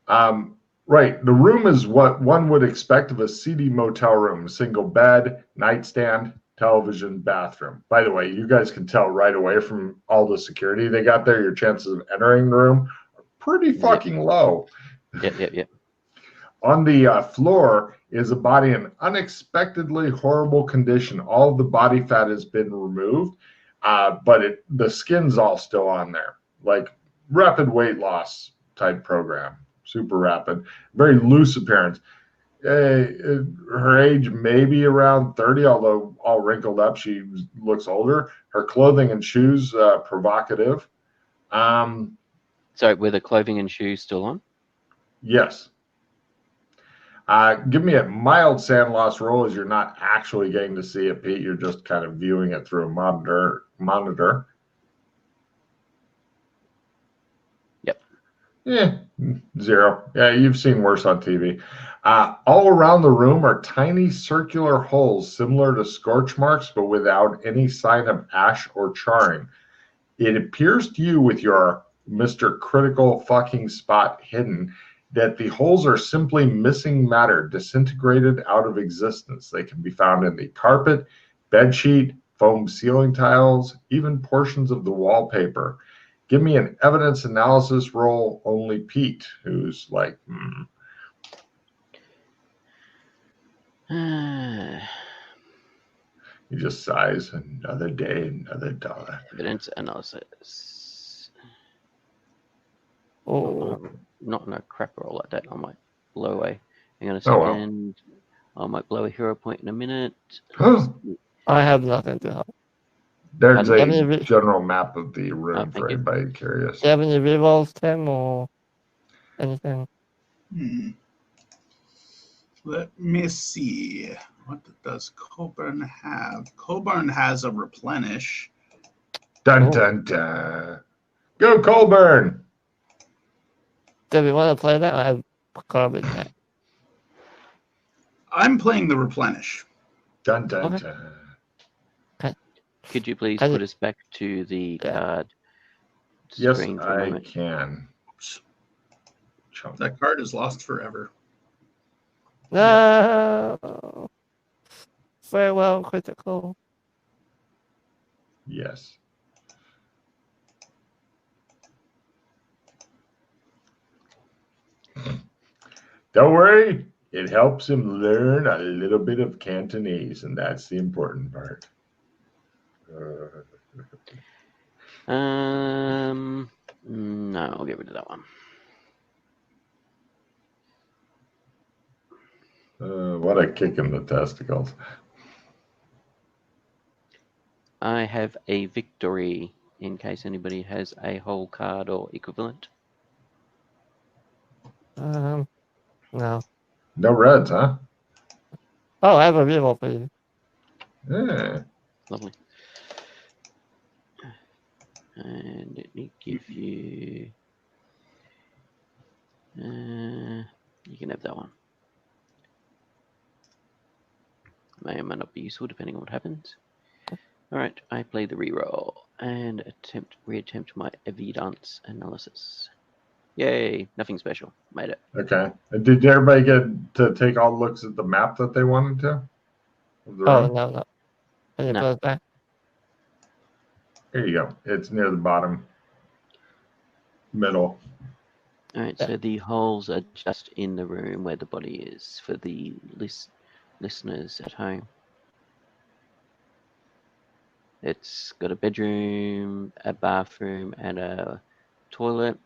Right. The room is what one would expect of a seedy motel room. Single bed, nightstand, television, bathroom. By the way, you guys can tell right away from all the security they got there, your chances of entering the room are pretty fucking low. Yep. On the floor is a body in unexpectedly horrible condition. All of the body fat has been removed, but the skin's all still on there. Like rapid weight loss type program, super rapid, very loose appearance. Her age may be around 30, although all wrinkled up, she looks older. Her clothing and shoes provocative. Sorry, were the clothing and shoes still on? Yes. Give me a mild sand loss roll as you're not actually getting to see it, Pete. You're just kind of viewing it through a monitor. Yep. 0. Yeah, you've seen worse on TV. All around the room are tiny circular holes similar to scorch marks, but without any sign of ash or charring. It appears to you, with your Mr. Critical fucking spot hidden, that the holes are simply missing matter, disintegrated out of existence. They can be found in the carpet, bedsheet, foam ceiling tiles, even portions of the wallpaper. Give me an evidence analysis roll, only Pete, who's like, He just sighs. Another day, another dollar. Evidence analysis. Oh. Not in a crap roll like that. I might blow away. Hang on a second. I might blow a hero point in a minute. I have nothing to help. There's a general map of the room for anybody curious. Do you have any rerolls, Tim, or anything? Let me see. What does Coburn have? Coburn has a replenish. Dun, dun, dun. Go, Colburn! Do we want to play that? I have Corbin. I'm playing the replenish. Dun, dun, dun. Okay. Could you please put us back to the card Yes, screen for a I moment? can. That card is lost forever. No. Farewell, critical. Yes. Don't worry, it helps him learn a little bit of Cantonese, and that's the important part. No, I'll get rid of that one. What a kick in the testicles. I have a victory in case anybody has a whole card or equivalent. No. No reds, huh? Oh, I have a reroll for you. Yeah. Lovely. And let me give you... you can have that one. May or may not be useful depending on what happens. Alright, I play the reroll and reattempt my evidence analysis. Yay, nothing special. Made it. Okay. Did everybody get to take all looks at the map that they wanted to? Oh, no. Can you put it back? Here you go. It's near the bottom. Middle. Alright, so the holes are just in the room where the body is for the listeners at home. It's got a bedroom, a bathroom, and a toilet.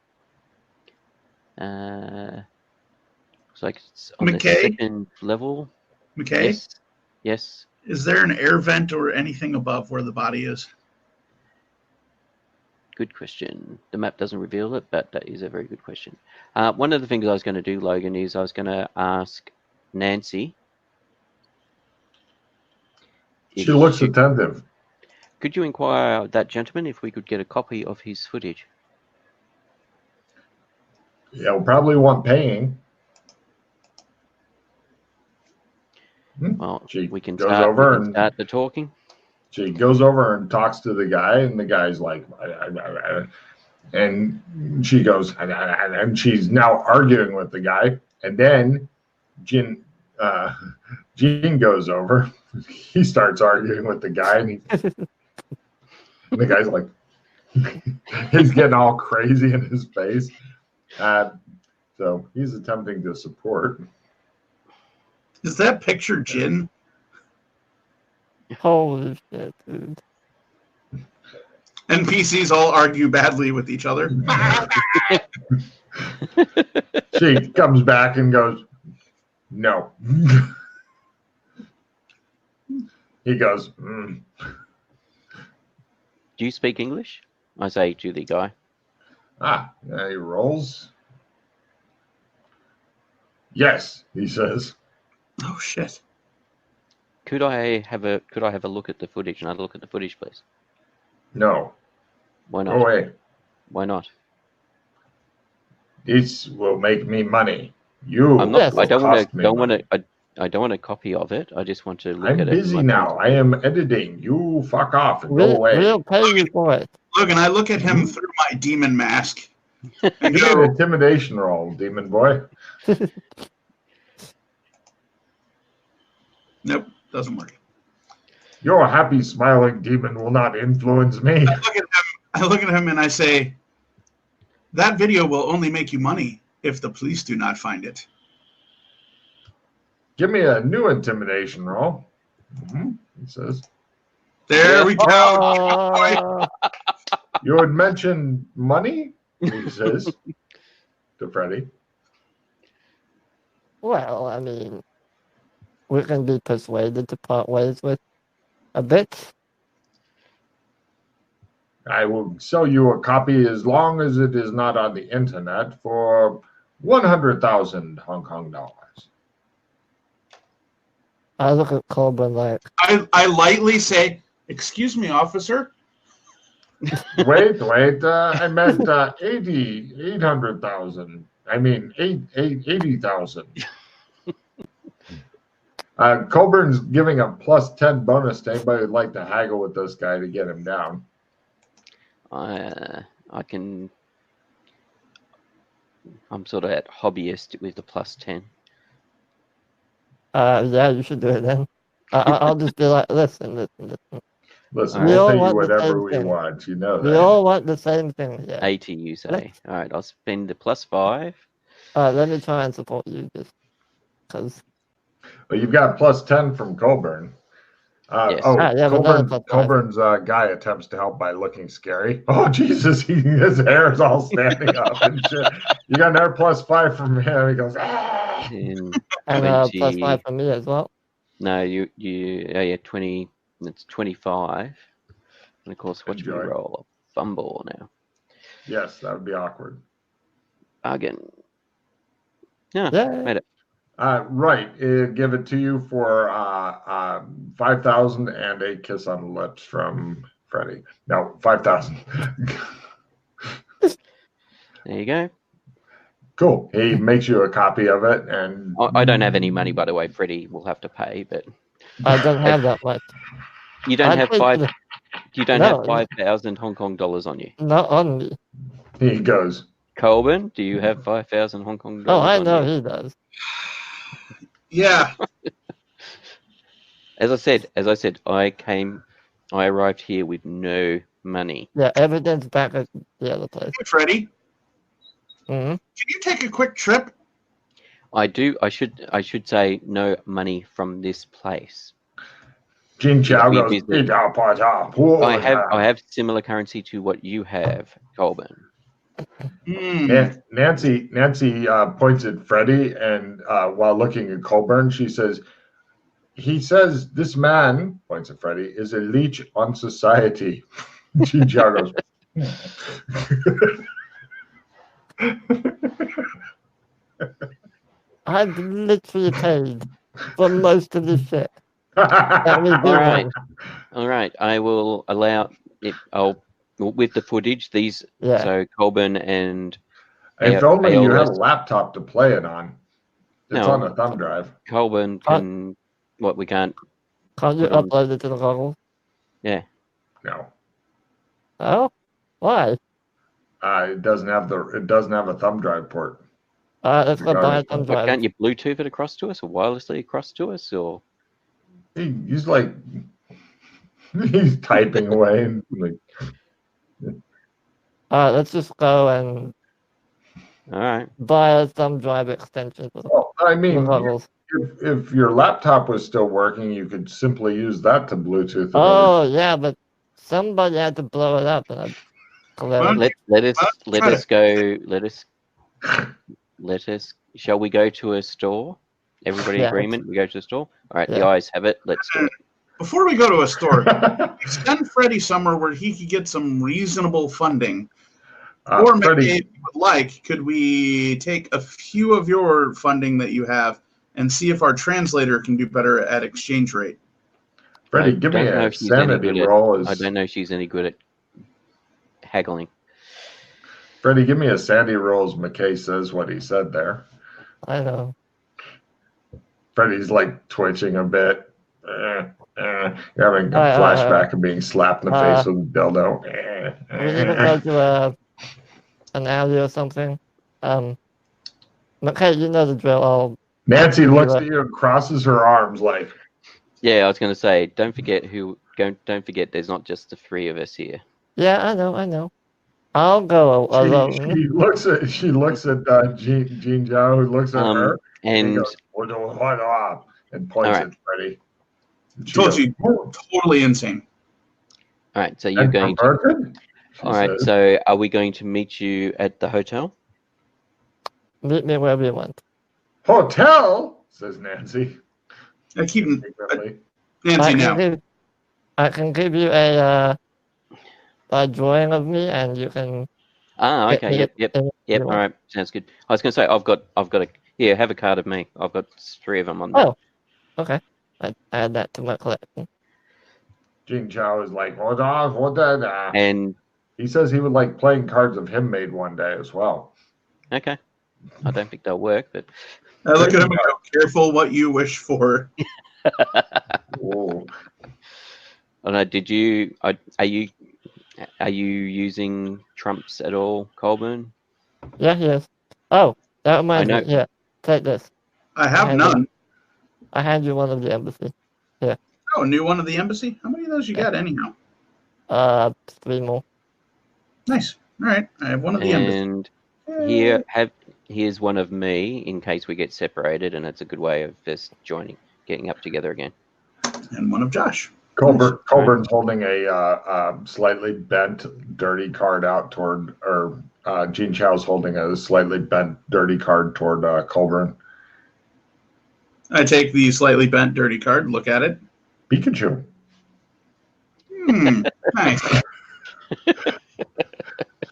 Looks like it's on the second level. McKay? Yes. Is there an air vent or anything above where the body is? Good question. The map doesn't reveal it, but that is a very good question. One of the things I was going to do, Logan, is I was going to ask Nancy. She looks attentive. Could you inquire that gentleman if we could get a copy of his footage? Yeah, we'll probably want paying. Well, we can goes start, over we can and start the talking. She goes over and talks to the guy, and the guy's like, And she goes, and she's now arguing with the guy. And then Gene goes over. He starts arguing with the guy, and the guy's like, he's getting all crazy in his face. So he's attempting to support. Is that picture Jin? Holy shit, dude. NPCs all argue badly with each other. She comes back and goes, no. He goes, Do you speak English? I say to the guy. He rolls. Yes, he says. Oh shit. Could I have a look at the footage? Another look at the footage, please. No. Why Go not? away. Why not? This will make me money. You I'm not. will I don't cost want me money. to. I don't want a copy of it. I just want to look I'm at it. busy now. I am editing. You fuck off and go We'll away. pay you for it. Look, and I look at him through my demon mask and Give me an go, intimidation roll, demon boy. nope, doesn't work. Your happy, smiling demon will not influence me. I look at him and I say, that video will only make you money if the police do not find it. Give me a new intimidation roll. He says. There we go. Oh, You had mentioned money, he says to Freddy. well, I mean, we can be persuaded to part ways with a bit. I will sell you a copy as long as it is not on the internet for 100,000 Hong Kong dollars. I look at Colburn like, I lightly say, excuse me, officer. Wait, I meant 800,000. I mean, 80,000. Colburn's giving a plus 10 bonus to anybody who'd like to haggle with this guy to get him down. I can. I'm sort of at hobbyist with the plus 10. yeah, you should do it then. I'll just be like, listen. Listen, We we'll all pay you want the whatever same we thing. want. You know We that. all want the same thing. Yeah. 80, you say. All right, I'll spend the plus 5. Let me try and support you just because. Well, you've got plus 10 from Colburn. Yes. Yeah, but not a plus 5. Colburn's guy attempts to help by looking scary. Oh, Jesus, his hair is all standing up and shit. You got another plus 5 from him. He goes, 10, And 20. plus 5 for me as well. No, yeah, 20. That's 25. And of course, watch me Enjoy. roll a fumble now. yes, that would be awkward. Again. Yeah, Yeah. made it. Right. Give it to you for 5,000 and a kiss on the lips from Freddie. No, 5,000. There you go. Cool. He makes you a copy of it, and I don't have any money, by the way. Freddie will have to pay, but I don't have that much. you don't I have think five. You don't No. have 5,000 Hong Kong dollars on you. Not on me. he goes, Colburn, do you have 5,000 Hong Kong Oh, dollars? I on know you? he does. Yeah. As I said, I arrived here with no money. Yeah, evidence back at the other place. Hey, Freddie, Mm-hmm. can you take a quick trip? I do. I should say no money from this place. Jin Chow We goes, visit- I have similar currency to what you have, Colburn. Nancy points at Freddie, and while looking at Colburn, she says, he says this man, points at Freddie, is a leech on society. Jin Chow goes, I've literally paid for most of this shit. That we do All right. have. All right. I will allow it. With the footage. These. Yeah. So Colburn and if only you had a AOS. laptop to play it on. It's No. on a thumb drive. Colburn can. What we can't. Can't you Put on- upload it to the goggles? Yeah. No. Oh? Why? It doesn't have a thumb drive port. Let's go buy some But drive. can't you Bluetooth it across to us or wirelessly across to us or? He's like he's typing away and like. Let's just go and All right. buy some drive extensions. Well, I mean, levels. if your laptop was still working, you could simply use that to Bluetooth it over. Oh yeah, but somebody had to blow it up, and Let us go. Let us. Shall we go to a store? Everybody Yeah. agreement? We go to a store. All right. The Yeah. eyes have it. Let's do it. Before we go to a store, send Freddie somewhere where he could get some reasonable funding. Or maybe, Freddie, if you would like, could we take a few of your funding that you have and see if our translator can do better at exchange rate? Freddie, I give me don't know a if she's any sanity good at- roll. I don't know if she's any good at haggling. Freddie, give me a sanity roll as McKay says what he said there. I know. Freddie's like twitching a bit. You're having a flashback of being slapped in the face with a dildo. We need to go to an alley or something. Okay, you know the drill. Nancy looks at you and crosses her arms like. Yeah, I was going to say, don't forget Don't forget, there's not just the three of us here. Yeah, I know. I'll go alone. She looks at Jean Zhao, who looks at her And goes, and points All right. at Freddie. She Told goes, you, totally insane. all right, so you're "And going to. perverted?" She All right, says. so are we going to meet you at the hotel? Meet me wherever you want. Hotel, says Nancy. I keep Secretly. Nancy now. I can give you a drawing of me, and you can. Ah, get okay, me yep. you All want. right, sounds good. I was going to say, I've got here, have a card of me. I've got three of them on there. Oh, okay. I add that to my collection. Jean Zhao is like, hold on. And He says he would like playing cards of him made one day as well. okay, I don't think they'll work, but I look at him and go, careful what you wish for. Whoa. I know. Did you? Are you using trumps at all, Colburn? Yeah, yes. Oh, that reminds me. know. Yeah, take this. I have none. I hand you one of the embassy. Oh, a new one of the embassy? How many of those you got anyhow? 3 more. Nice. All right. I have one of the embassy. And Yay. here's one of me in case we get separated, and it's a good way of just getting up together again. And one of Josh. Colburn's holding a slightly bent, dirty card out toward, or Jean Chao's holding a slightly bent, dirty card toward Colburn. I take the slightly bent, dirty card, look at it. Pikachu. Nice.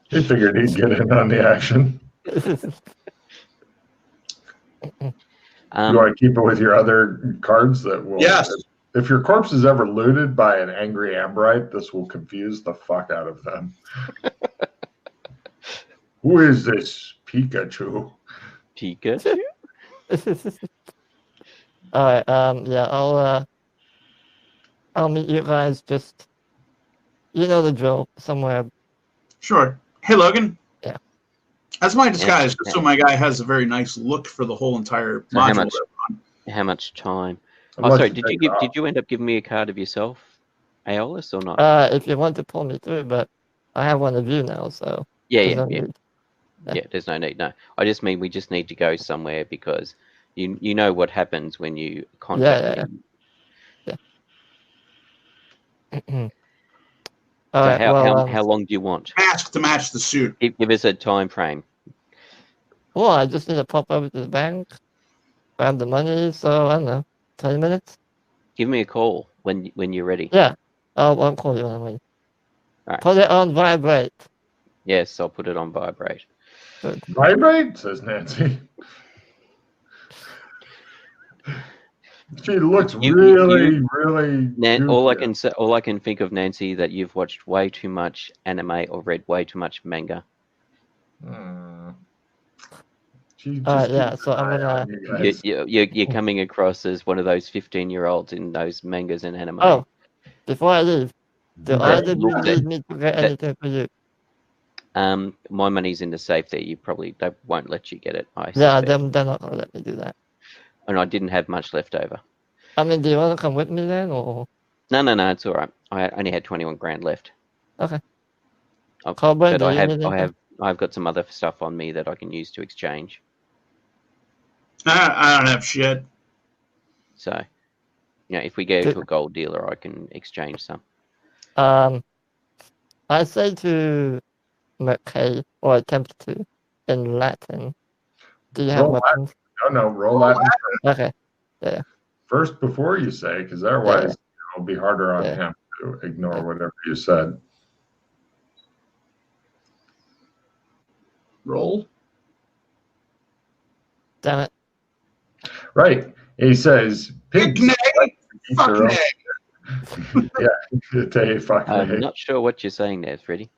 He figured he'd get in on the action. Do I keep it with your other cards that will? Yes. If your corpse is ever looted by an angry Amberite, this will confuse the fuck out of them. Who is this Pikachu? Pikachu? All right. Yeah. I'll meet you guys. Just you know the drill. Somewhere. Sure. Hey, Logan. Yeah. That's my disguise, just so my guy has a very nice look for the whole entire So module. how much time? Unless Oh, sorry. you Did take you it off. did you end up giving me a card of yourself, Aeolus, or not? If you want to pull me through, but I have one of you now, so. Yeah. need. Yeah, there's no need. No, I just mean we just need to go somewhere because you know what happens when you contact me. Yeah. So All right. how long do you want? Mask to match the suit. Give us a time frame. Well, I just need to pop over to the bank, grab the money. So I don't know, 20 minutes. Give me a call when you're ready. Yeah. I'll call you when I'm ready. Right. Put it on vibrate. Yes, I'll put it on vibrate. Good. Vibrate, says Nancy. She looks really. All I can think of, Nancy, that you've watched way too much anime or read way too much manga. Yeah. So I'm gonna. You're coming across as one of those 15-year-olds in those mangas and anime. Oh, before I leave, do either of you Look, need me to get anything for you? My money's in the safe there. They won't let you get it. I Yeah, suspect. they're not gonna let me do that. And I didn't have much left over. I mean, do you want to come with me then, or No, it's all right. I only had 21 grand left. okay? Oh, Colburn, but do you need anything? I've got some other stuff on me that I can use to exchange. I don't have shit. So, if we go Good. to a gold dealer, I can exchange some. I say to McKay, or attempt to, in Latin. Do you have Roll weapons? No, roll that Okay. first before you say, because otherwise it'll be harder on him to ignore whatever you said. Roll. Damn it. Right. He says, pigs. Fuck nay. Yeah, they fuck I'm nay. not sure what you're saying there, Freddie.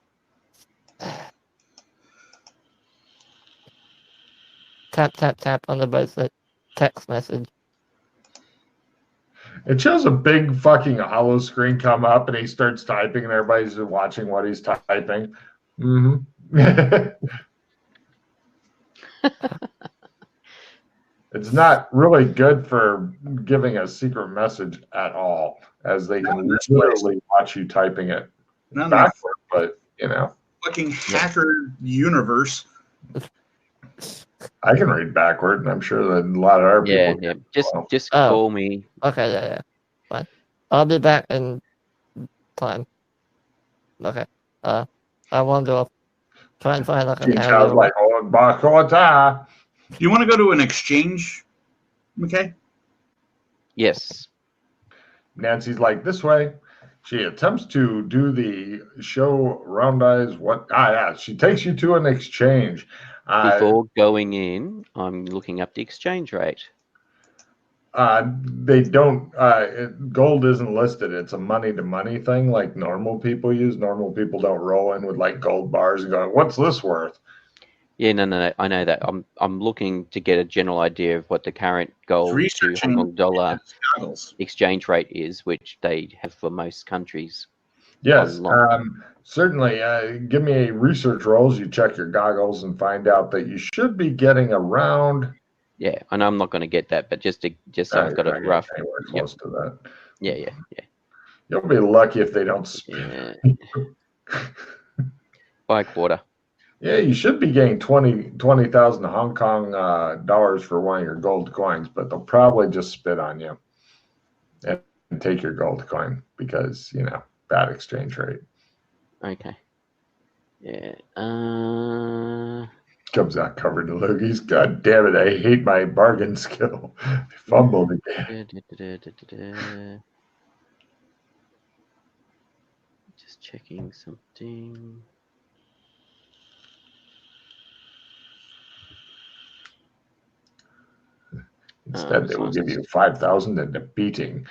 Tap on the bracelet. Text message. It shows a big fucking hollow screen come up and he starts typing and everybody's watching what he's typing. It's not really good for giving a secret message at all, as they can literally watch you typing it backward, but fucking hacker universe. I can read backward, and I'm sure that a lot of our people Yeah. Just call me. Okay, yeah. Fine. I'll be back in time. Okay. I want to try and find like a sounds like Bakota. Do you want to go to an exchange, McKay? Yes. Nancy's like, this way. She attempts to do the show round eyes. She takes you to an exchange. Before going in, I'm looking up the exchange rate. They don't. Gold isn't listed. It's a money-to-money thing, like normal people use. Normal people don't roll in with like gold bars and go, "What's this worth?" Yeah, no. I know that. I'm looking to get a general idea of what the current gold to Hong Kong dollar exchange rate is, which they have for most countries. Yes, certainly. Give me a research rolls. You check your goggles and find out that you should be getting around. Yeah, I know I'm not going to get that, but just so I've got a rough. Anywhere close to that. Yeah. You'll be lucky if they don't. By a quarter. Yeah, you should be getting 20,000 Hong Kong dollars for one of your gold coins, but they'll probably just spit on you and take your gold coin because bad exchange rate. Okay. Yeah. Comes out covered in loogies. God damn it! I hate my bargain skill. I fumbled again. Just checking something. Instead, they will give you 5,000 and a beating.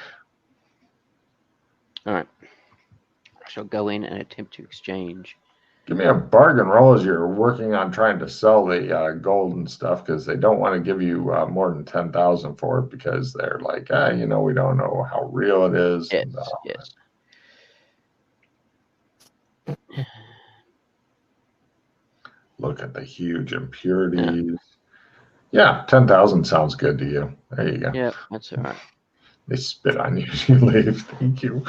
All right. I shall go in and attempt to exchange. Give me a bargain roll as you're working on trying to sell the gold and stuff, because they don't want to give you more than 10,000 for it because they're like, we don't know how real it is. Yes. Look at the huge impurities. Yeah, 10,000 sounds good to you. There you go. Yeah, that's all right. They spit on you as you leave. Thank you.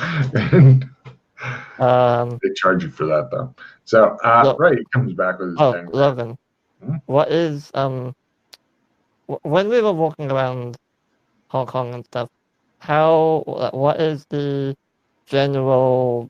And they charge you for that though. So Ray comes back with his 10 grand. Logan, what is when we were walking around Hong Kong and stuff, what is the general,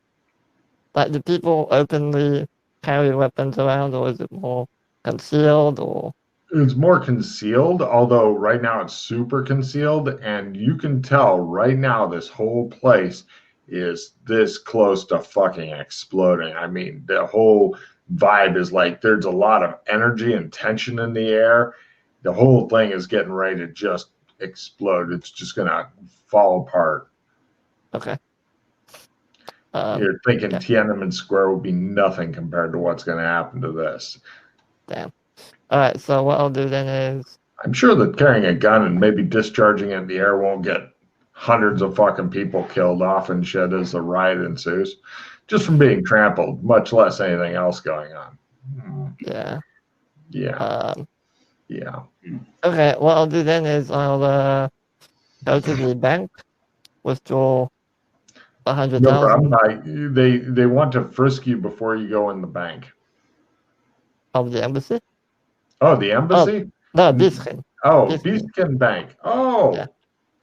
like, do people openly carry weapons around, or is it more concealed? Or it's more concealed, although right now it's super concealed, and you can tell right now this whole place is this close to fucking exploding. I mean, the whole vibe is like there's a lot of energy and tension in the air. The whole thing is getting ready to just explode. It's just gonna fall apart. Okay. You're thinking Tiananmen Square will be nothing compared to what's going to happen to this. Damn. All right, so what I'll do then is, I'm sure that carrying a gun and maybe discharging it in the air won't get hundreds of fucking people killed off and shit as the riot ensues, just from being trampled, much less anything else going on. Yeah. Yeah. Yeah. Okay, what I'll do then is I'll go to the bank, withdraw No 100,000 problem. They want to frisk you before you go in the bank. of the embassy. Oh, the embassy? No, Biskin. Oh, Biskin. Beastkin Bank. Oh, Yeah.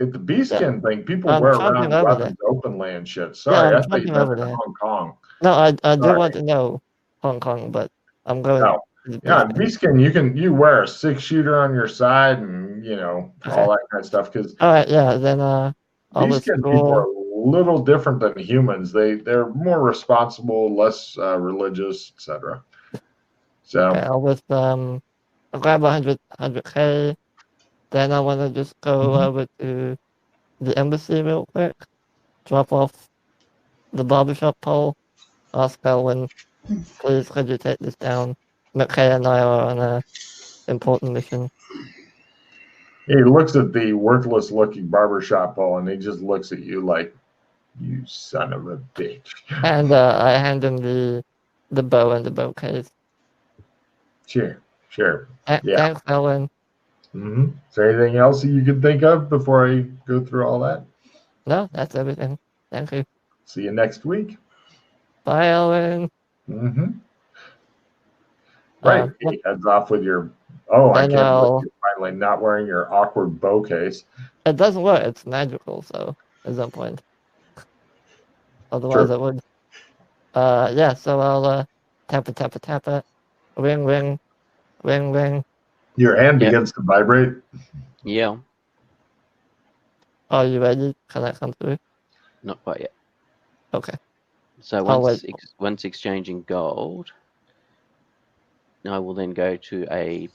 at the Beastkin Bank, people I'm wear jumping around over weapons openly and shit. Yeah, Sorry, I'm I thought you jumping meant over in there. Hong Kong. No, I do Sorry. want to know Hong Kong, but I'm going No. to the Yeah, Biskin. Beastkin, you wear a 6-shooter on your side and all that kind of stuff. Because All right, yeah, then I'll Beastkin people withdraw. are a little different than humans. They're more responsible, less religious, etc. So Okay, I'll grab 100K. Then I want to just go over to the embassy real quick, drop off the barbershop pole, ask Elwin, please could you take this down? McKay and I are on a important mission. he looks at the worthless looking barbershop pole and he just looks at you like, you son of a bitch. And I hand him the bow and the bouquets. Sure. Yeah. Thanks, Elwin. Is there anything else that you can think of before I go through all that? No, that's everything. Thank you. See you next week. Bye, Elwin. Right. He heads off with your. Oh, I Then can't believe you're finally not wearing your awkward bow case. It doesn't work. It's magical, so there's no point. Otherwise, Sure. it would. Yeah. So I'll tap it. Ring. Your hand Yep. begins to vibrate. Yeah, Are you ready? Can I come through? not quite yet. Okay. So I'll once exchanging gold, I will then go to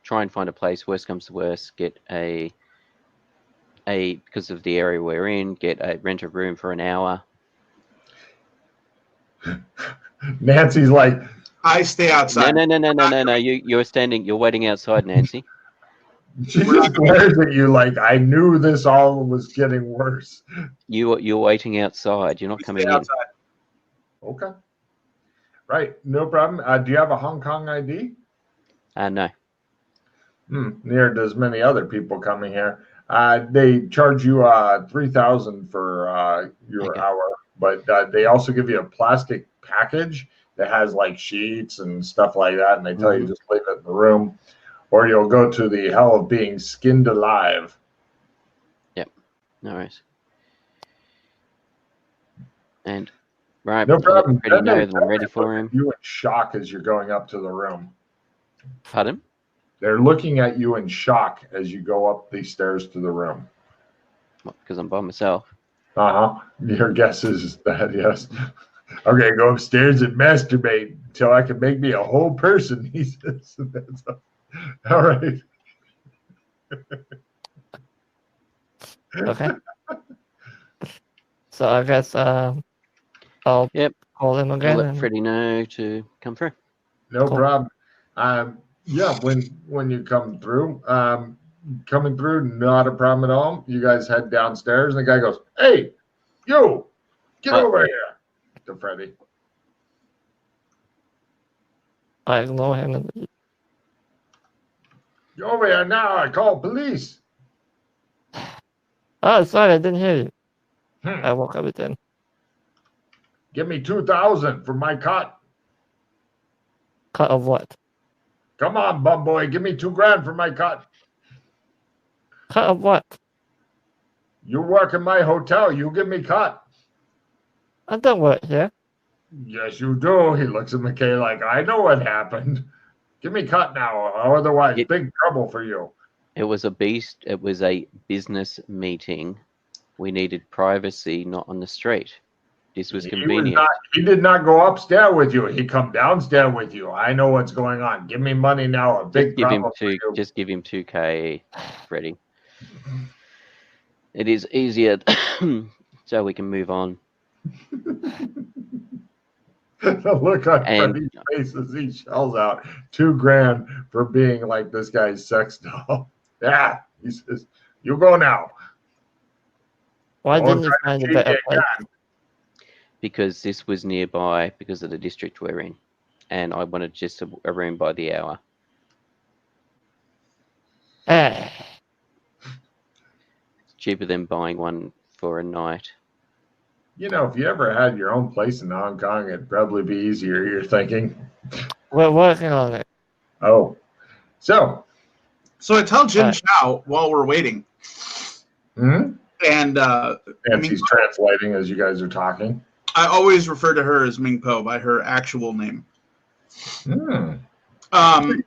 try and find a place. Worst comes to worst, get a because of the area we're in, rent a room for an hour. Nancy's like, I stay outside. No. You're waiting outside, Nancy. she just glares at you like, I knew this all was getting worse. You're waiting outside. You're not coming in. Outside. Okay. Right. No problem. Do you have a Hong Kong ID? No. Neither does many other people coming here. They charge you $3,000 for your hour, but they also give you a plastic package that has like sheets and stuff like that, and they tell you just leave it in the room, or you'll go to the hell of being skinned alive. Yep. No worries. And right, No problem. I already know that I'm ready for him. You in shock as you're going up to the room. Pardon? They're looking at you in shock as you go up the stairs to the room. What, because I'm by myself? Your guess is that, yes. Okay, go upstairs and masturbate until I can make me a whole person, he says. All right. Okay. So I guess I'll call him again. I'll let Freddie know to come through. No problem. Yeah, when you come through, coming through, not a problem at all. You guys head downstairs, and the guy goes, "Hey, you, get over here," to Freddie. I ignore him. And Get over here now! I call police. oh, sorry, I didn't hear you. I walk over to him. Give me $2,000 for my cut. Cut of what? Come on, bum boy, give me $2,000 for my cut. Cut of what? You work in my hotel, you give me cut. I don't work here. Yes, you do. He looks at McKay like, I know what happened. Give me cut now, or otherwise big trouble for you. It was a business meeting. We needed privacy, not on the street. This was convenient. He did not go upstairs with you. He come downstairs with you. I know what's going on. Give me money now. Just give him $2K, Freddie. It is easier, so we can move on. The look on Freddie's face as he shells out $2,000 for being like this guy's sex doll. Yeah, he says, "You go now." Why didn't you find a better place? Because this was nearby, because of the district we're in, and I wanted just a room by the hour. Eh. It's cheaper than buying one for a night. You know, if you ever had your own place in Hong Kong, it'd probably be easier, you're thinking. We're working on it. Oh. So, I tell Jin Alright. Chow while we're waiting, hmm? and Nancy's translating as you guys are talking. I always refer to her as Ming Po by her actual name. Hmm. Um,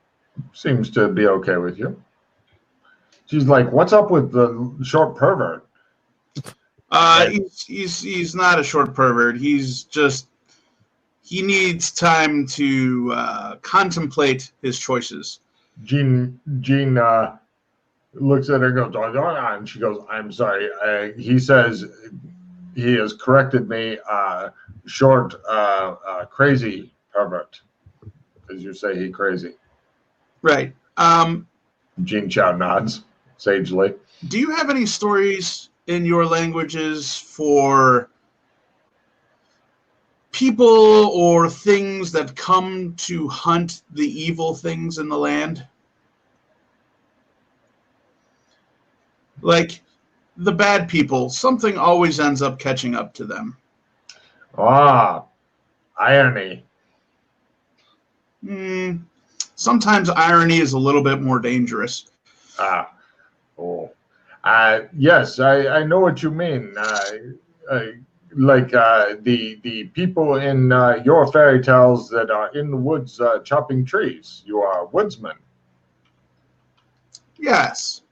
Seems to be okay with you. She's like, what's up with the short pervert? he's not a short pervert. He's just he needs time to contemplate his choices. Jean looks at her and goes, and she goes, I'm sorry. He says he has corrected me, short, crazy pervert. As you say, he crazy. Right. Jean Chow nods sagely. Do you have any stories in your languages for people or things that come to hunt the evil things in the land? Like the bad people, something always ends up catching up to them. Ah, irony. Sometimes irony is a little bit more dangerous. Oh. Yes, I know what you mean. Like the people in your fairy tales that are in the woods chopping trees. You are woodsmen. Yes.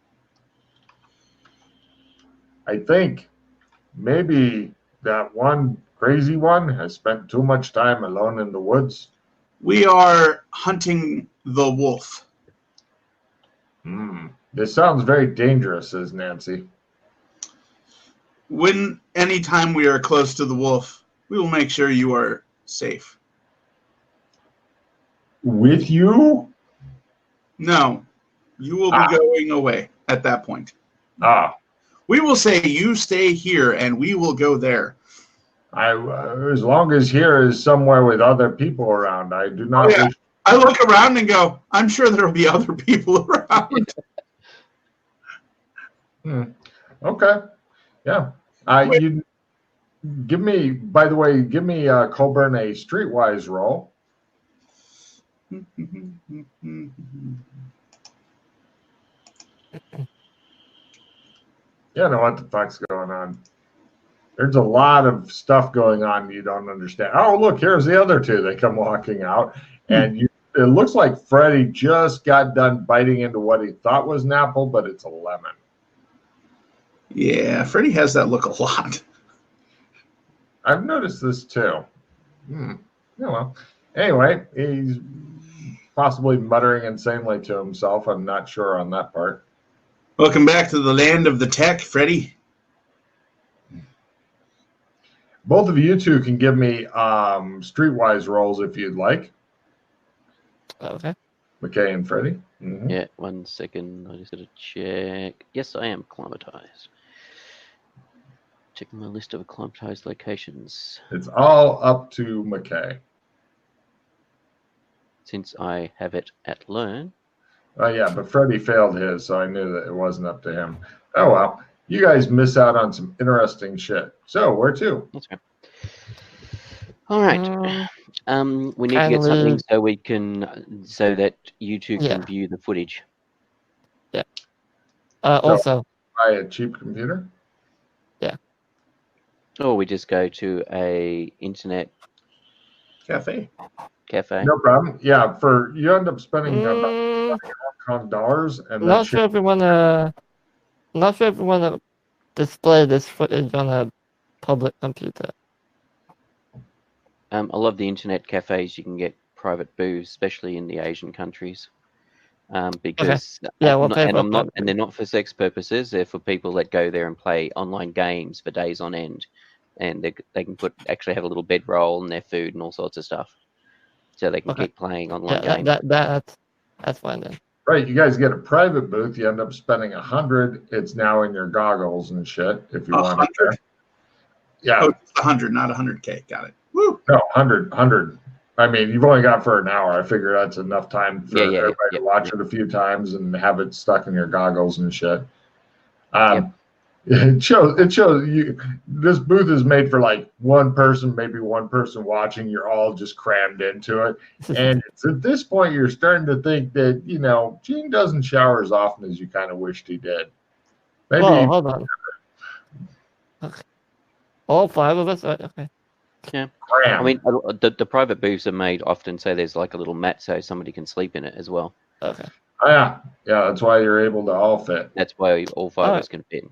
I think maybe that one crazy one has spent too much time alone in the woods. We are hunting the wolf. This sounds very dangerous, says Nancy. Anytime we are close to the wolf, we will make sure you are safe. With you? No, you will be going away at that point. We will say you stay here and we will go there. As long as here is somewhere with other people around, I do not wish. I look around and go, I'm sure there will be other people around. Okay. Yeah. You give me, by the way, Colburn a streetwise roll. You know what the fuck's going on. There's a lot of stuff going on you don't understand. Oh, look, here's the other two. They come walking out, and it looks like Freddy just got done biting into what he thought was an apple, but it's a lemon. Yeah, Freddy has that look a lot. I've noticed this too. Yeah, well. Anyway, he's possibly muttering insanely to himself. I'm not sure on that part. Welcome back to the land of the tech, Freddy. Both of you two can give me streetwise rolls if you'd like. Okay. McKay and Freddy. Mm-hmm. Yeah, 1 second. I just got to check. Yes, I am acclimatized. Checking my list of acclimatized locations. It's all up to McKay. Since I have it at learn. Oh, yeah, but Freddy failed his, so I knew that it wasn't up to him. Oh, well. You guys miss out on some interesting shit. So, where to? That's right. All right. We need to get something so that you two can view the footage. Yeah. Also, buy a cheap computer. Yeah. Or we just go to a internet cafe. No problem. Yeah, you end up spending about Hong Kong dollars, and not sure if we want to display this footage on a public computer. I love the internet cafes. You can get private booze, especially in the Asian countries, because and they're not for sex purposes. They're for people that go there and play online games for days on end, and they can actually have a little bedroll and their food and all sorts of stuff, so they can keep playing online games. That's fine then. Right, you guys get a private booth. You end up spending $100. It's now in your goggles and shit. If you want it. Yeah. Oh, it's 100, not 100K. Got it. Woo. No, 100. I mean, you've only got for an hour. I figure that's enough time for Yeah, everybody to watch it a few times and have it stuck in your goggles and shit. It shows you this booth is made for like one person, maybe one person watching. You're all just crammed into it. And it's at this point you're starting to think that, Gene doesn't shower as often as you kind of wished he did. Maybe hold on. Okay. All 5 of us? Okay. Yeah. crammed. I mean, the private booths are made often so there's like a little mat so somebody can sleep in it as well. Okay. Oh, yeah. That's why you're able to all fit. That's why all 5 of us can fit.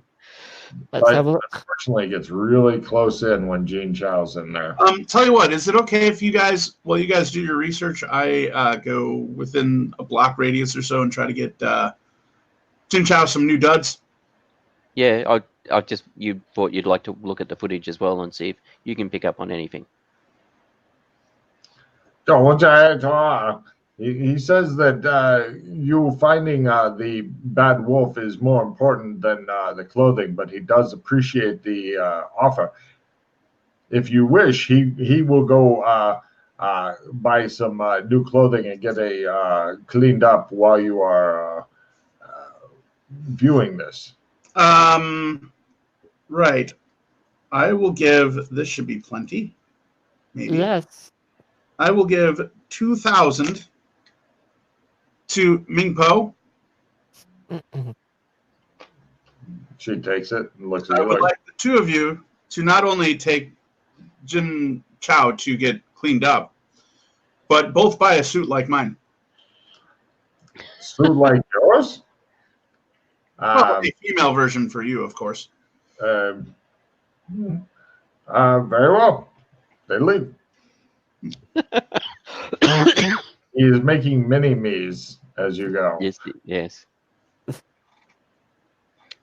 Let's have a look. Unfortunately, it gets really close in when Gene Chow's in there. Tell you what, is it okay if you guys, while you guys do your research, I go within a block radius or so and try to get Jin Chow some new duds? Yeah, you thought you'd like to look at the footage as well and see if you can pick up on anything. He says that you finding the bad wolf is more important than the clothing, but he does appreciate the offer. If you wish, he will go buy some new clothing and get a cleaned up while you are viewing this. Right. I will give, this should be plenty. Maybe. Yes. I will give 2,000 to Ming Po. She takes it and looks at I it would like the 2 of you to not only take Jin Chow to get cleaned up, but both buy a suit like mine. Suit like yours? Well, a female version for you, of course. Very well. They leave. He is making mini-me's as you go. Yes.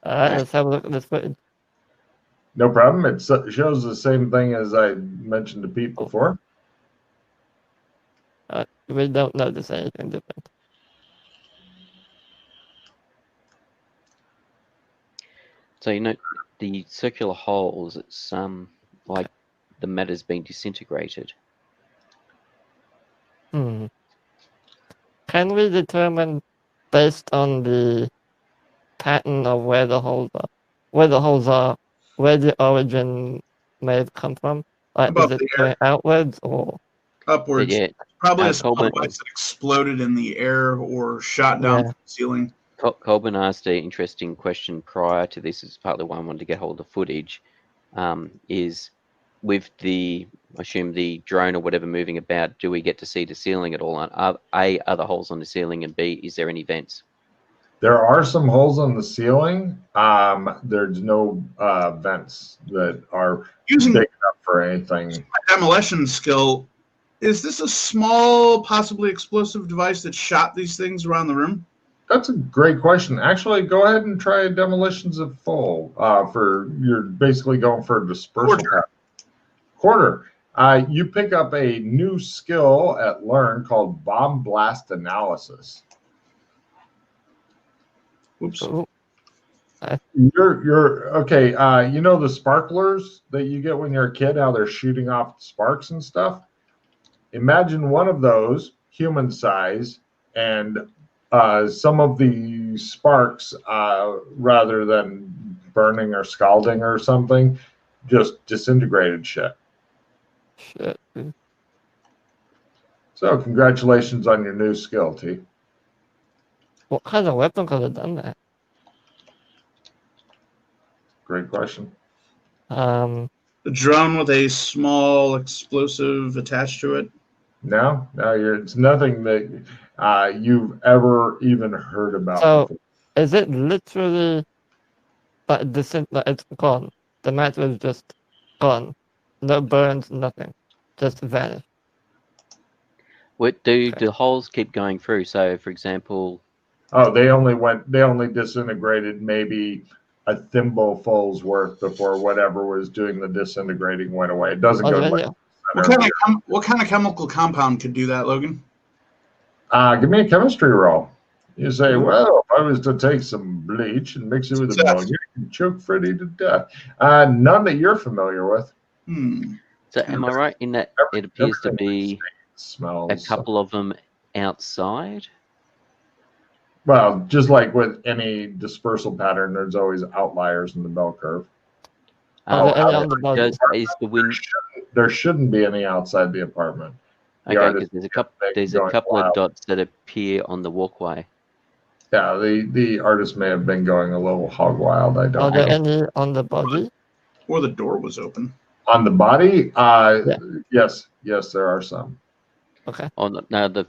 Let's have a look at this footage. No problem. It shows the same thing as I mentioned to Pete before. We don't notice anything different. So the circular holes. It's like the matter's been disintegrated. Can we determine based on the pattern of where the holes are, where the origin may have come from? Like, is it going outwards or upwards? Yeah. Probably a small device that exploded in the air or shot down from the ceiling. Colburn asked an interesting question prior to this. Is partly why I wanted to get hold of footage. Is with the, I assume the drone or whatever moving about, do we get to see the ceiling at all? Are the holes on the ceiling, and B, is there any vents? There are some holes on the ceiling. There's no vents that are big enough for anything. My demolition skill, is this a small, possibly explosive device that shot these things around the room? That's a great question. Actually, go ahead and try demolitions of full. You're basically going for a dispersal quarter. You pick up a new skill at Learn called Bomb Blast Analysis. Oops. You're okay. You know the sparklers that you get when you're a kid, how they're shooting off sparks and stuff? Imagine one of those, human size, and some of the sparks, rather than burning or scalding or something, just disintegrated shit. So congratulations on your new skill, T. What kind of weapon could have done that? Great question. A drone with a small explosive attached to it? No, it's nothing that you've ever even heard about. So, before. Is it literally it's gone? The mat was just gone. No burns, nothing. Just vanished. What do the holes keep going through? So, for example, they only disintegrated maybe a thimbleful's worth before whatever was doing the disintegrating went away. It doesn't go to what kind of chemical compound could do that, Logan? Give me a chemistry roll. You say, well, if I was to take some bleach and mix it with ammonia, you can choke Freddy to death. None that you're familiar with. So am I right in that it appears to be smells. a couple of them outside. Well, just like with any dispersal pattern, there's always outliers in the bell curve. Are there any on the body? Is the wind? There shouldn't be any outside the apartment. The Okay, artist because there's a going couple wild. of dots that appear on the walkway. Yeah, the artist may have been going a little hog wild. I Are don't there know. any on the body? Or the door was open. On the body, Yeah. yes, there are some. Okay. On the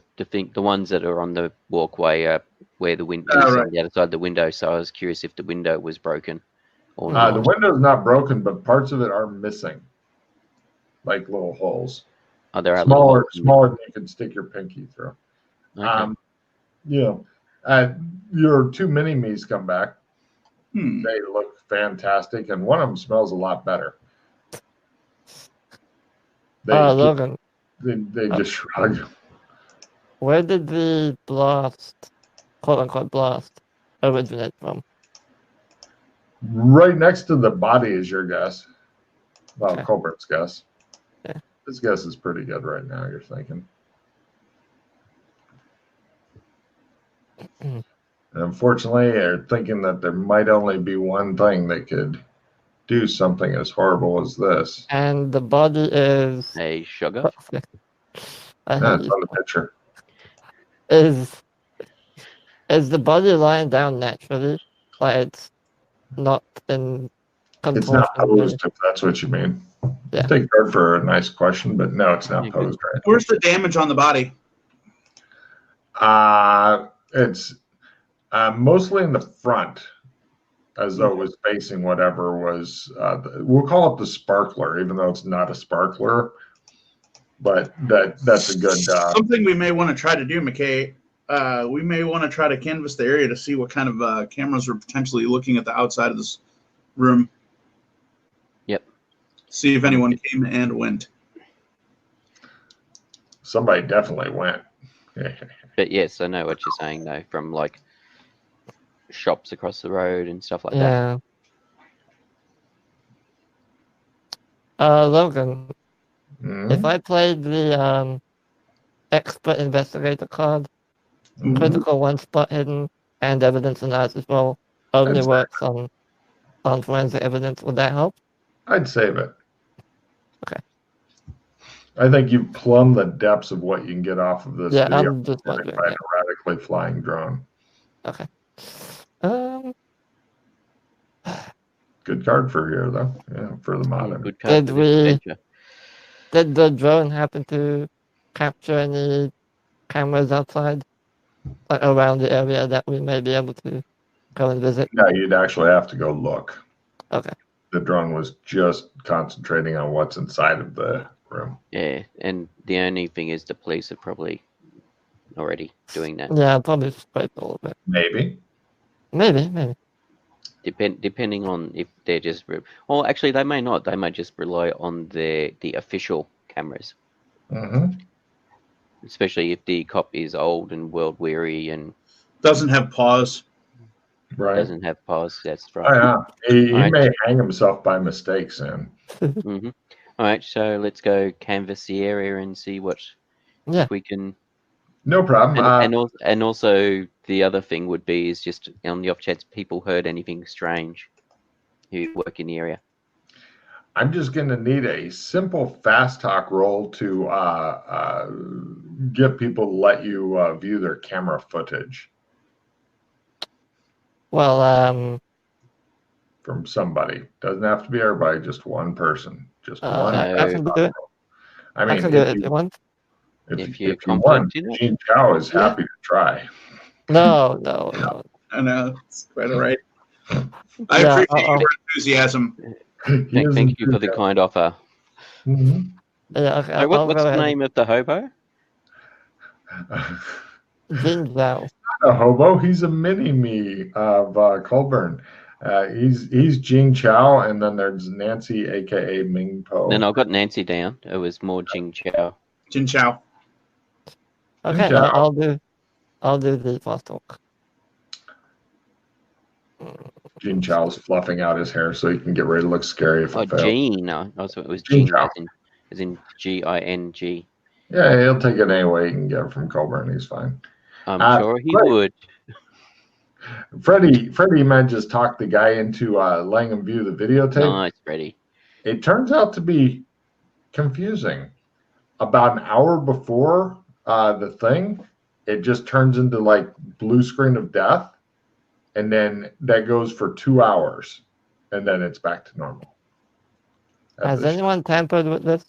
ones that are on the walkway where the wind Ah, is right. on the other side of the window. So I was curious if the window was broken or Ah, not. The window's not broken, but parts of it are missing, like little holes. Oh, there are Smaller little holes. than you can stick your pinky through. Okay. Your two mini me's come back. Hmm. They look fantastic, and one of them smells a lot better. Logan, They just shrug. where did the blast, quote unquote blast, originate from? Right next to the body is your guess. Well, Okay. Colbert's guess. Yeah. His guess is pretty good right now, you're thinking. And unfortunately, you're thinking that there might only be one thing that could do something as horrible as this. And the body is. A sugar. I Yeah, hate it's you. on the picture. Is the body lying down naturally? Like it's not in It's not contortion? posed, if that's what you mean. Yeah. I take that for a nice question, but no, it's not Yeah, good. posed right. Where's the damage on the body? It's mostly in the front, as though it was facing whatever was. We'll call it the sparkler, even though it's not a sparkler. But that's a good. Something we may want to try to do, McKay. We may want to try to canvass the area to see what kind of cameras are potentially looking at the outside of this room. Yep. See if anyone came and went. Somebody definitely went. But yes, I know what you're saying though, from like shops across the road and stuff like that. Yeah. Logan, Mhm. if I played the expert investigator card, Mhm. critical one spot hidden, and evidence analysis roll only That's- works on forensic evidence, would that help? I'd save it. Okay. I think you've plumbed the depths of what you can get off of this Yeah, video I'm just wondering. by Yeah. an erratically flying drone. Okay. Good card for here, though. Yeah, for the modern. Good card Did for this adventure. Did the drone happen to capture any cameras outside, like around the area that we may be able to go and visit? No, you'd actually have to go look. Okay. The drone was just concentrating on what's inside of the room. Yeah, and the only thing is the police are probably already doing that. Yeah, I'll probably scrape a little bit. Maybe. Maybe. Depending on if they're just, well, actually they may not. They may just rely on the official cameras, Mm-hmm. especially if the cop is old and world weary and Doesn't have pause. Right. doesn't have pause. That's Oh, right. yeah. He Alright. may hang himself by mistake soon. Mm-hmm. All right, so let's go canvass the area and see what Yeah. we can. No problem. And also the other thing would be is just on the off chance people heard anything strange who work in the area. I'm just going to need a simple fast talk roll to get people to let you view their camera footage Well, from somebody. Doesn't have to be everybody, just one person. Just one. I can do it. I mean, I can do it if you want. If if you're you want, confident in it. Gene Chow is happy to try. No. I know. It's quite all right. I Yeah, appreciate your enthusiasm. Thank you for the kind offer. Mhm. Yeah, okay. So what's the name of the hobo? Jin Zhao. A hobo. He's a mini me of Colburn. He's Jing Chow, and then there's Nancy, aka Ming Po. Then I got Nancy down. It was more Jing Chow. Jin Chow. Okay, Zhao. I'll do the fast talk. Gene Chow's fluffing out his hair so he can get ready to look scary if Oh, it fails. Gene. No, I thought it was Jing Gene Chow. as in Ging. Yeah, he'll take it anyway. He can get it from Coburn. He's fine. I'm sure he right. would. Freddie might just talk the guy into letting him view the videotape. Nice, Freddie. It turns out to be confusing. About an hour before the thing, it just turns into like blue screen of death, and then that goes for 2 hours, and then it's back to normal. Has anyone tampered with this,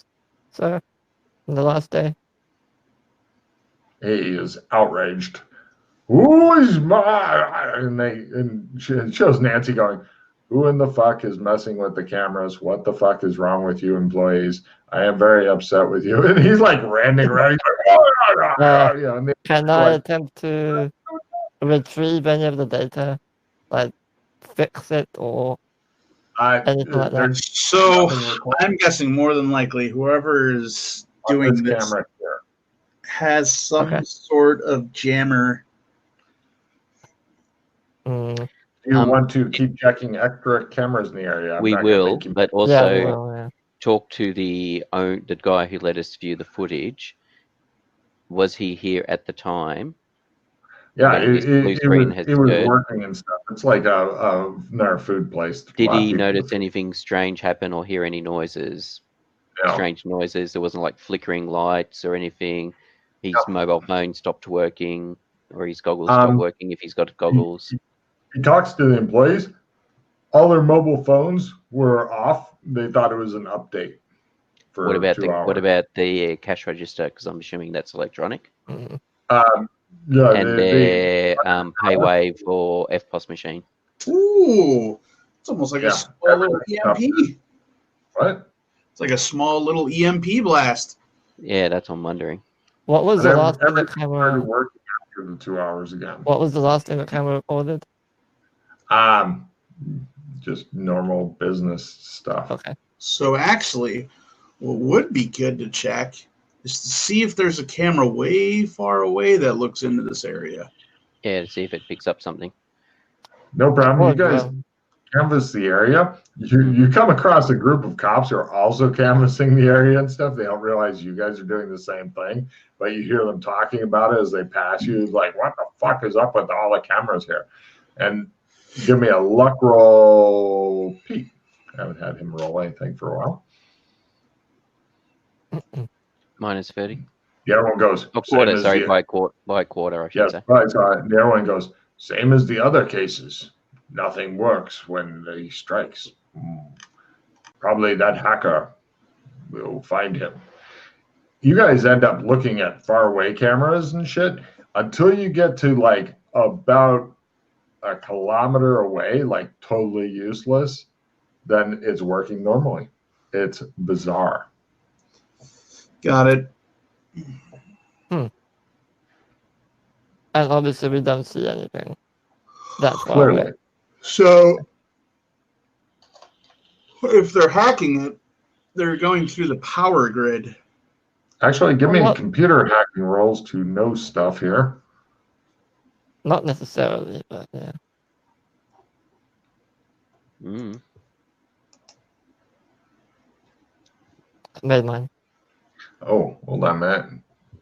sir, in the last day? He is outraged. Who is my? And it shows Nancy going, "Who in the fuck is messing with the cameras? What the fuck is wrong with you employees? I am very upset with you." And he's like ranting around. He's like, "Oh, can I attempt to retrieve any of the data, like fix it or anything like that? So I'm guessing more than likely whoever is doing this camera here has some sort of jammer. Do you want to keep checking extra cameras in the area? We will, but also talk to the guy who let us view the footage. Was he here at the time? Yeah, he was working and stuff. It's like another food place. Did he notice anything strange happen or hear any noises? No. Strange noises? There wasn't like flickering lights or anything. His mobile phone stopped working, or his goggles stopped working if he's got goggles. He talks to the employees. All their mobile phones were off. They thought it was an update. For what about 2 hours. What about the cash register? Because I'm assuming that's electronic. Yeah, and their PayWave or FPOS machine. Ooh, it's almost like a small little EMP. What? It's like a small little EMP blast. Yeah, that's what I'm wondering. What was the last thing that camera working after the 2 hours again? What was the last thing that camera recorded? Just normal business stuff. Okay. So actually, what would be good to check is to see if there's a camera way far away that looks into this area. Yeah, to see if it picks up something. No problem. You guys canvass the area. You come across a group of cops who are also canvassing the area and stuff. They don't realize you guys are doing the same thing, but you hear them talking about it as they pass you. Like, what the fuck is up with all the cameras here? And give me a luck roll, Pete. I haven't had him roll anything for a while. Minus 30. The other one goes. Quarter, sorry, by a quarter, I should say. Right. So the other one goes, same as the other cases. Nothing works when he strikes. Probably that hacker will find him. You guys end up looking at faraway cameras and shit until you get to like about a kilometer away, like totally useless. Then it's working normally. It's bizarre. Got it. And obviously we don't see anything. That's clearly. So if they're hacking it, they're going through the power grid. Actually, give me computer hacking rolls to know stuff here. Not necessarily, but yeah. Made mine. Oh, hold on, Matt.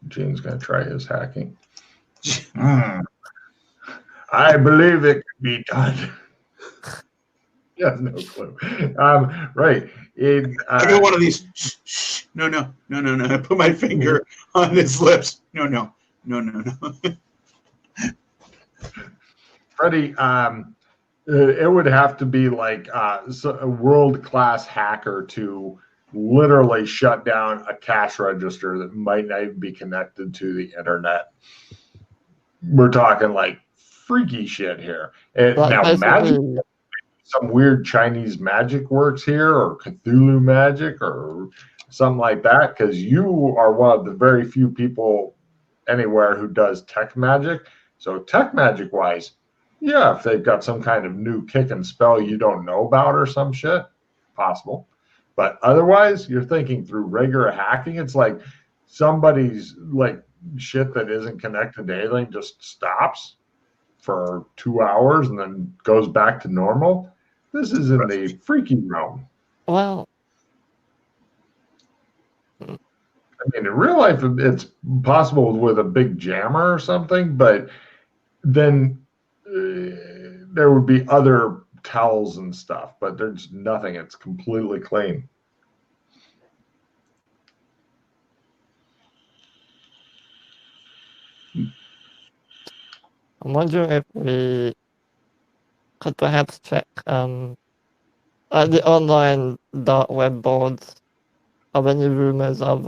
Gene's going to try his hacking. I believe it can be done. He has no clue. Right. I got one of these. Shh. No. I put my finger on his lips. No. Freddie, it would have to be like a world-class hacker to literally shut down a cash register that might not even be connected to the internet. We're talking like freaky shit here. Now, magic, some weird Chinese magic works here, or Cthulhu magic, or something like that, because you are one of the very few people anywhere who does tech magic. So tech magic wise, yeah, if they've got some kind of new kick and spell you don't know about or some shit, possible. But otherwise, you're thinking through regular hacking. It's like somebody's like shit that isn't connected to anything just stops for 2 hours and then goes back to normal. This is in the freaky realm. Well, and mean, in real life, it's possible with a big jammer or something, but then there would be other towels and stuff, but there's nothing. It's completely clean. I'm wondering if we could perhaps check the online dark web boards of any rumors of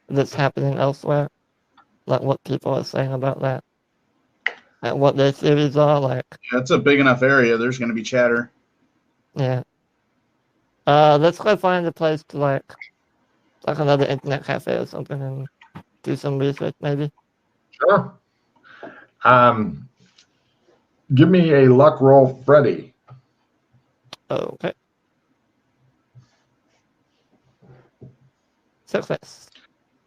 this happening elsewhere, like what people are saying about that, and what their theories are. Like, Yeah, it's a big enough area. There's going to be chatter. yeah. Let's go find a place to like another internet cafe or something and do some research, maybe. Sure. Give me a luck roll, Freddy. Okay. Success.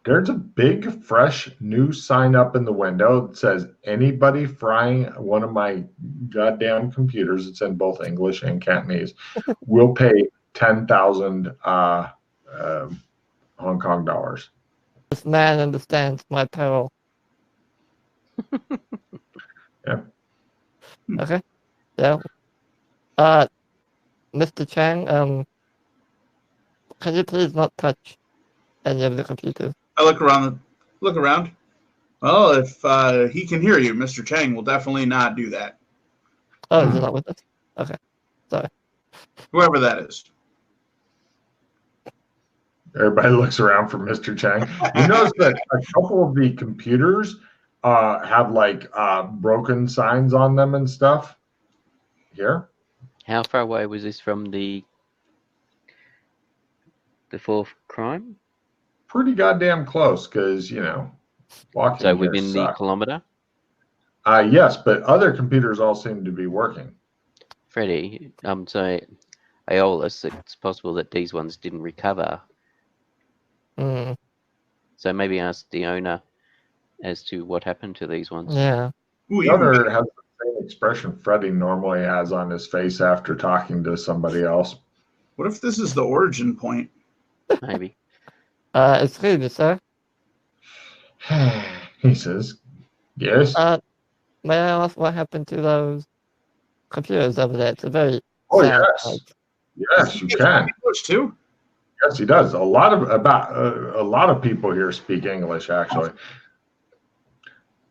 There's a big, fresh, new sign up in the window that says, anybody frying one of my goddamn computers, it's in both English and Cantonese, will pay 10,000 Hong Kong dollars. This man understands my peril. Yeah. Okay. Yeah. Mr. Chang, can you please not touch any of the computers? I look around. Well, if he can hear you, Mr. Chang will definitely not do that. Oh, you're not with us? Okay. Sorry. Whoever that is. Everybody looks around for Mr. Chang. You notice that a couple of the computers have like broken signs on them and stuff. Here. How far away was this from the fourth crime? Pretty goddamn close, because walking So here within the sucks. kilometer? Yes, but other computers all seem to be working. Freddie, so Aeolus, it's possible that these ones didn't recover. Mm, So maybe ask the owner as to what happened to these ones. yeah. Ooh, The owner has the same expression Freddie normally has on his face after talking to somebody else. what if this is the origin point? Maybe. Excuse me, sir. He says, yes. May I ask what happened to those computers over there? It's a very Oh, sad yes. sight. Yes, you can. English too. Yes, he does. A lot of people here speak English, actually.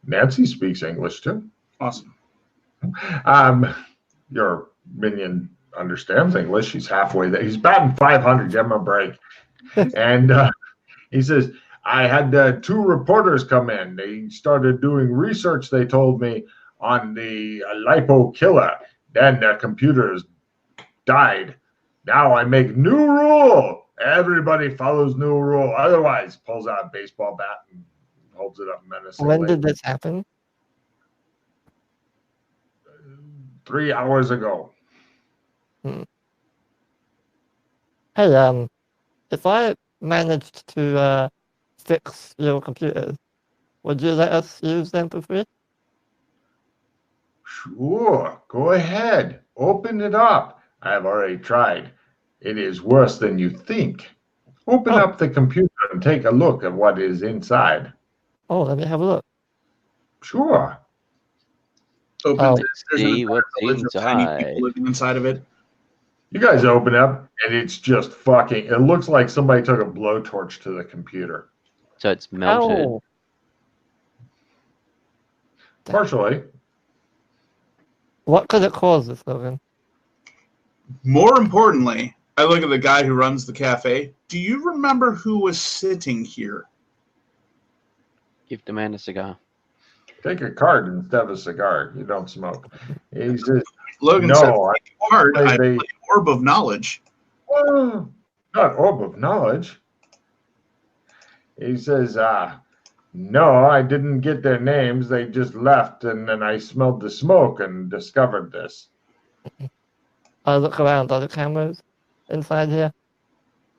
Nancy speaks English too. Awesome. Your minion understands English. He's halfway there. He's batting 500. Give him a break. And he says, I had 2 reporters come in. They started doing research, they told me, on the lipo killer. Then their computers died. Now I make new rule. Everybody follows new rule. Otherwise, pulls out a baseball bat and holds it up menacingly. When did this happen? 3 hours ago. Hey, if I managed to fix your computers, would you let us use them for free? Sure, go ahead. Open it up. I've already tried. It is worse than you think. Open up the computer and take a look at what is inside. Oh, let me have a look. Sure. Open. Oh. Let's see what's village of tiny inside. people living inside of it. You guys open up, and it's just fucking. It looks like somebody took a blowtorch to the computer. So it's melted. Oh, Partially. what could it cause this, Logan? More importantly, I look at the guy who runs the cafe. Do you remember who was sitting here? Give the man a cigar. Take a card instead of a cigar. You don't smoke. He says, Logan no, said, "Hard. I they- play Orb of Knowledge." oh, not orb of knowledge. He says, no, I didn't get their names. They just left, and then I smelled the smoke and discovered this. I look around. Are the cameras inside here?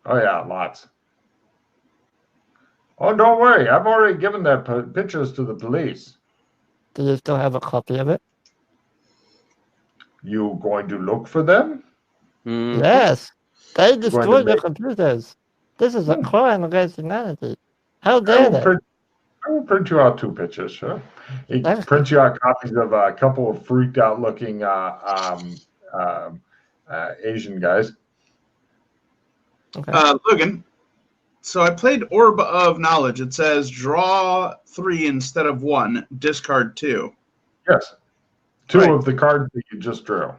Oh, yeah, lots. Oh, don't worry. I've already given their pictures to the police. Do you still have a copy of it? You going to look for them? Mm. Yes. They destroyed the make- computers. This is a crime against humanity. How dare they? I will print you out 2 pictures. Huh? It Okay. prints you out copies of a couple of freaked out looking Asian guys. Okay. Logan, so I played Orb of Knowledge. It says draw 3 instead of 1, discard 2. Yes. 2 Right. of the cards that you just drew.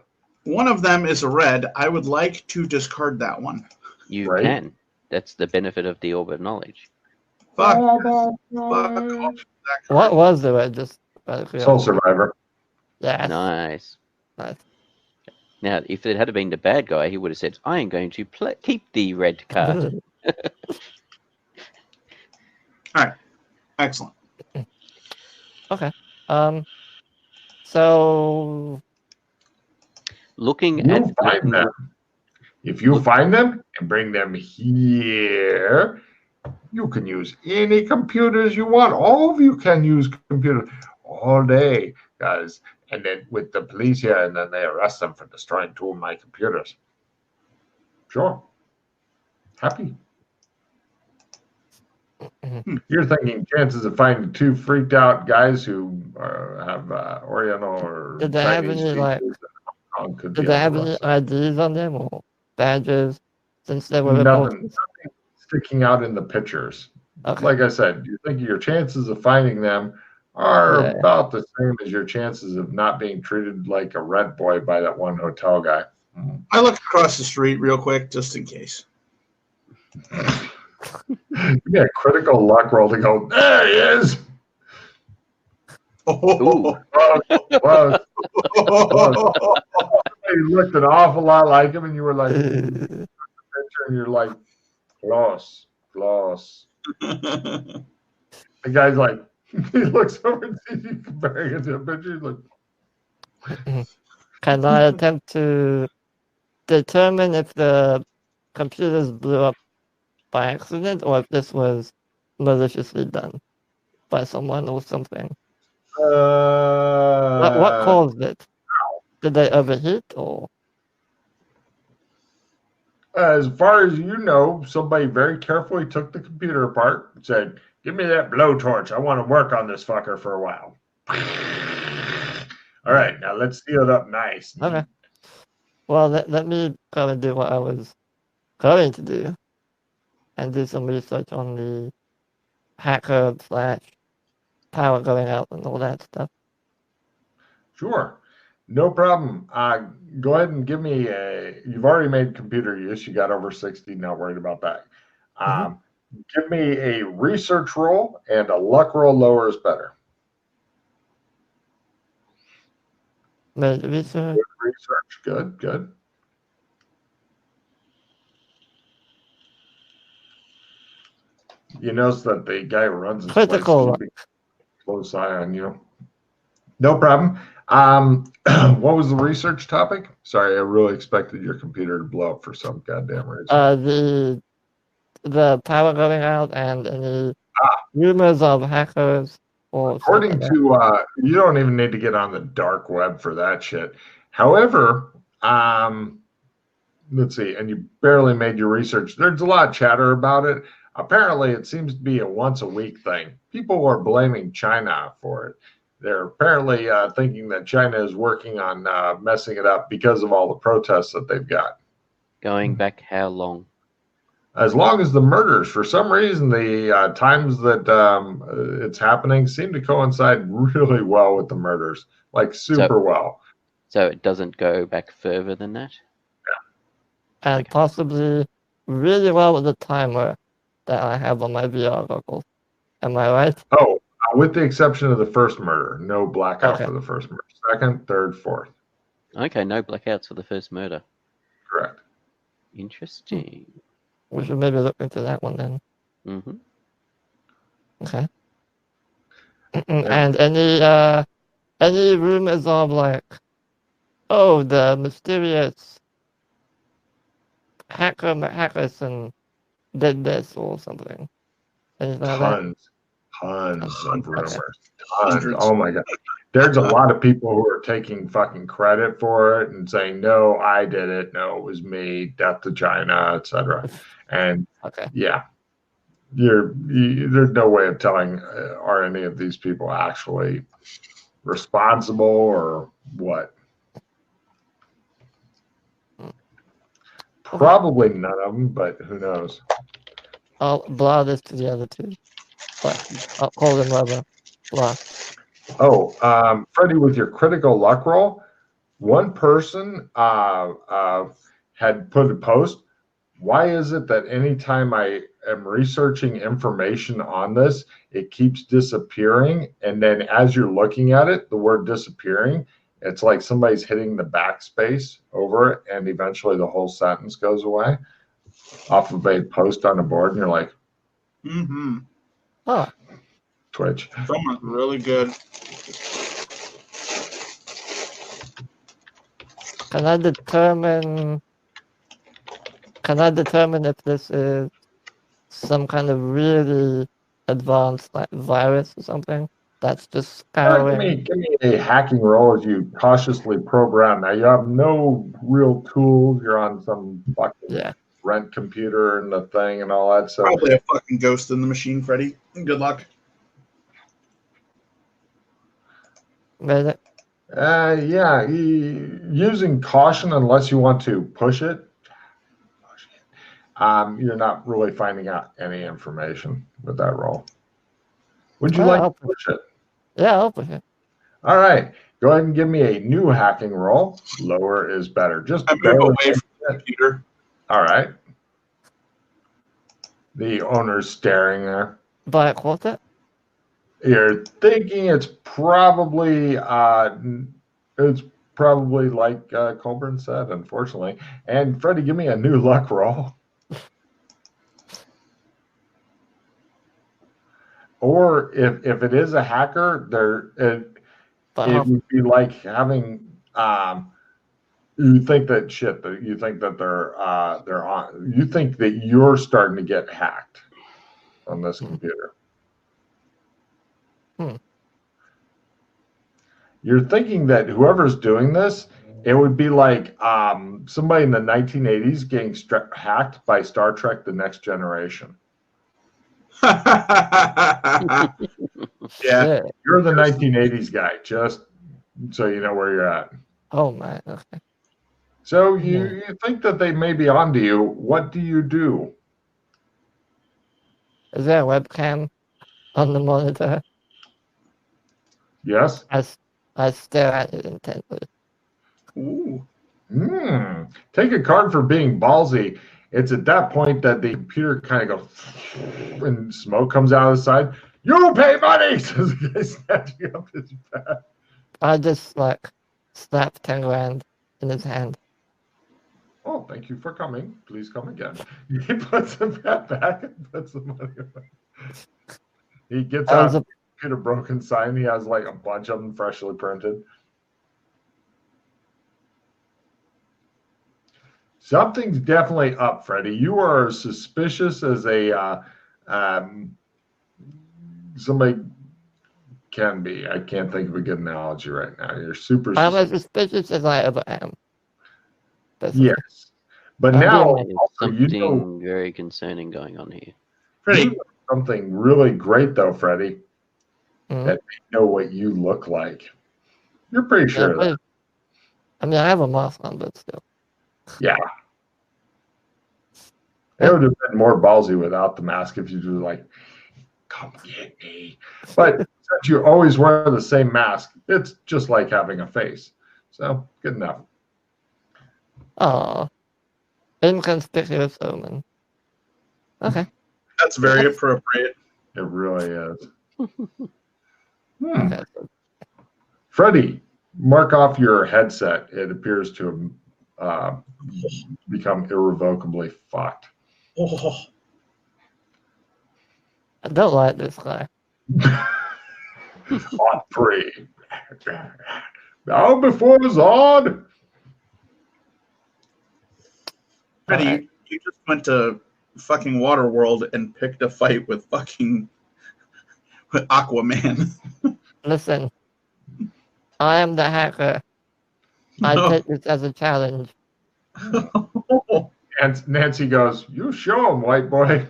One of them is a red. I would like to discard that one. You Right. can. That's the benefit of the Orb of Knowledge. Fuck. Blah, Fuck blah, off that What card. was the red? Just Soul Survivor. Yeah. Nice. Nice. Now, if it had been the bad guy, he would have said, I am going to keep the red card. Excellent. Okay. So Looking You at find them. If you find them and bring them here, you can use any computers you want. All of you can use computers all day, guys. And then with the police here, and then they arrest them for destroying 2 of my computers. Sure. Happy. You're thinking chances of finding 2 freaked out guys who have Oriental or did they have Chinese any like? features in Hong Kong could Did be they have any arrested. IDs on them or badges? Since they were Nothing reporters. sticking out in the pictures. Okay. Like I said, you think your chances of finding them are Yeah. about the same as your chances of not being treated like a rent boy by that one hotel guy. I look across the street real quick just in case. Give me a critical luck roll to go, there he is. Ooh. Well, you looked an awful lot like him, and you were like, picture, and you're like, close. The guy's like, he looks over and sees you comparing it to a picture. He's like, Can I attempt to determine if the computers blew up by accident or if this was maliciously done by someone or something? What caused it? Did they overheat or? As far as you know, somebody very carefully took the computer apart and said, give me that blowtorch. I want to work on this fucker for a while. All right, now let's seal it up nice. Okay. Well, let me go and do what I was going to do and do some research on the hacker / power going out and all that stuff. Sure. No problem. Go ahead and give me you've already made computer use. You got over 60, not worried about that. Give me a research roll and a luck roll, lower is better. Made research. Good research. Good. You notice that the guy who runs this Critical. place keeps a close eye on you. No problem. What was the research topic? Sorry, I really expected your computer to blow up for some goddamn reason. The power going out and any rumors of hackers or according to you don't even need to get on the dark web for that shit. However, let's see, and you barely made your research. There's a lot of chatter about it. Apparently, it seems to be a once a week thing. People are blaming China for it. They're apparently thinking that China is working on messing it up because of all the protests that they've got. Going back how long? As long as the murders. For some reason, the times that it's happening seem to coincide really well with the murders, like super well. So it doesn't go back further than that? Yeah. And possibly really well with the timer that I have on my VR goggles. Am I right? Oh, with the exception of the first murder. No blackout for the first murder. Second, third, fourth. Okay, no blackouts for the first murder. Correct. Interesting. We should maybe look into that one then. Mm-hmm. Okay. And any rumors of like, oh, the mysterious hackers and did this or something? Anything like that? Tons of rumors. Hundreds. Oh my god. There's a lot of people who are taking fucking credit for it and saying, no, I did it. No, it was me. Death to China, etc. And yeah, there's no way of telling are any of these people actually responsible or what. Probably none of them, but who knows? I'll blah this to the other two. But I'll call them whatever. Blah. Oh, Freddie, with your critical luck roll, one person had put a post. Why is it that anytime I am researching information on this, it keeps disappearing? And then as you're looking at it, the word disappearing, it's like somebody's hitting the backspace over it, and eventually the whole sentence goes away off of a post on a board, and you're like, Oh, Twitch. Someone's really good. can I determine if this is some kind of really advanced like virus or something that's just scouring? Give me a hacking roll as you cautiously program. Now you have no real tools. You're on some fucking rent computer and the thing and all that. So Probably a fucking ghost in the machine, Freddy. Good luck. Made it. yeah, using caution unless you want to push it. You're not really finding out any information with that roll. Would you like to push it? Yeah, I'll push it. All right. Go ahead and give me a new hacking roll. Lower is better. Just I move away from the computer. All right. The owner's staring there. By a quarter? You're thinking it's probably like Colburn said, unfortunately. And Freddie, give me a new luck roll. Or if it is a hacker, it would be like having you think that they're on. You think that you're starting to get hacked on this computer. You're thinking that whoever's doing this, it would be like somebody in the 1980s getting hacked by Star Trek: The Next Generation. Yeah, you're the 1980s guy, just so you know where you're at. Oh man, okay. So you think that they may be onto you. What do you do? Is there a webcam on the monitor? Yes. I stare at it intently. Ooh. Take a card for being ballsy. It's at that point that the computer kind of goes and smoke comes out of the side. You pay money! Says the guy snatching up his bag. I just slap 10 grand in his hand. Oh, thank you for coming. Please come again. He puts the bat back and puts the money away. He gets out a computer broken sign. He has like a bunch of them freshly printed. Something's definitely up, Freddie. You are as suspicious as somebody can be. I can't think of a good analogy right now. You're super I'm as suspicious as I ever am. Yes. But now something very concerning going on here. Freddie, something really great though, Freddie. That they know what you look like. You're pretty sure of that. I mean, I have a mask on, but still. Yeah. It would have been more ballsy without the mask if you were like, come get me. But since you always wear the same mask, it's just like having a face. So, good enough. Oh, inconspicuous omen. Okay. That's very appropriate. It really is. Okay. Freddie, mark off your headset. It appears to have become irrevocably fucked. Oh. I don't like this guy. On three. Now before Zod. Freddie, you just went to fucking Waterworld and picked a fight with fucking Aquaman. Listen, I am the hacker. I take this as a challenge. And Nancy goes, you show him, white boy.